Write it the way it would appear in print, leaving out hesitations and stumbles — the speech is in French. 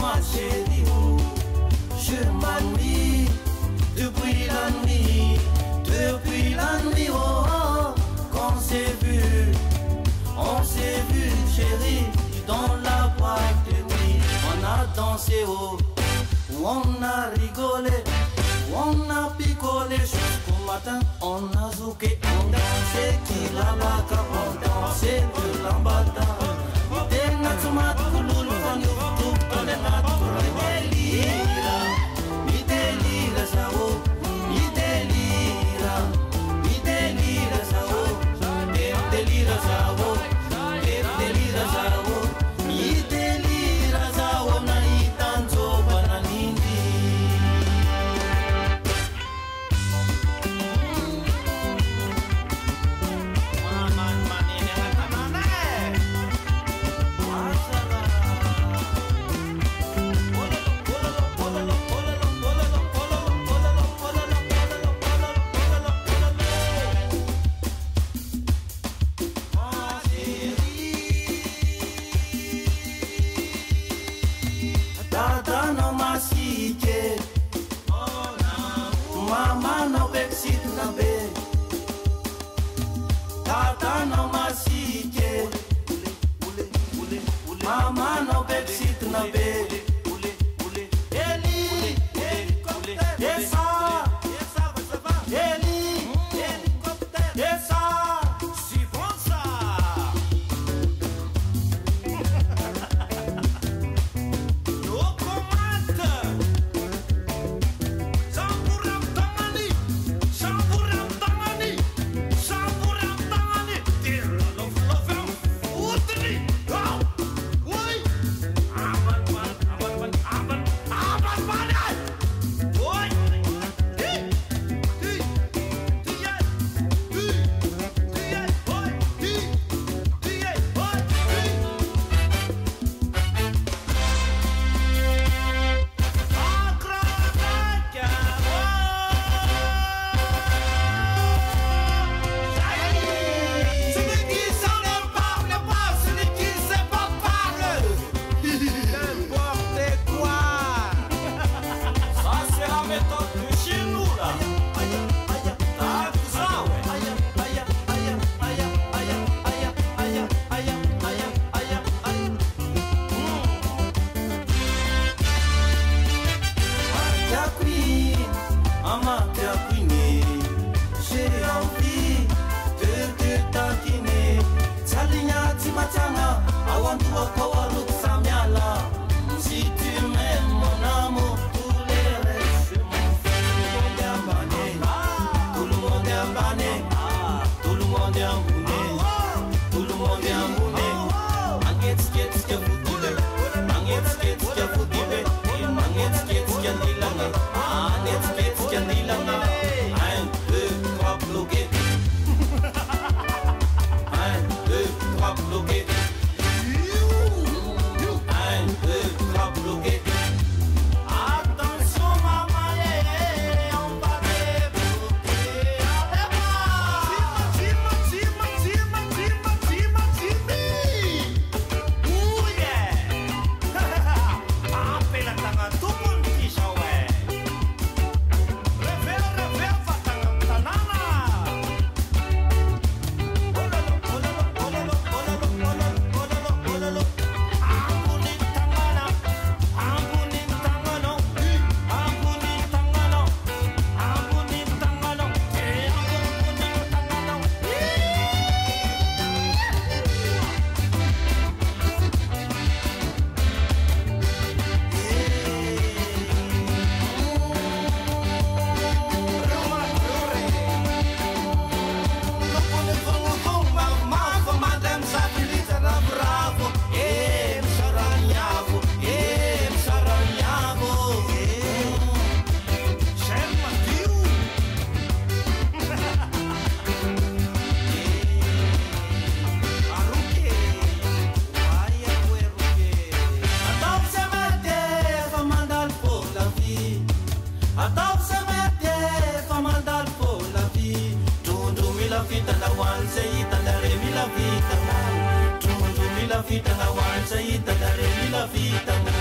ma chérie, oh, je m'ennuie depuis la nuit, oh, oh, qu'on s'est vu, chérie, dans la boîte de nuit. On a dansé, oh, on a rigolé, on a picolé jusqu'au matin. On a zouké, on dansait qui la baka, on dansait de l'ambata. Ite natsumat kulul fanyu tukole natkule delira, delira sao, delira sao, delira sao, delira sao, delira sao na itanzo bananindi. Tata no masike, mama no bexit na be. Tata no masike, mama no bexit na be. Eli, essa, Eli, essa, si bon ça. la vie.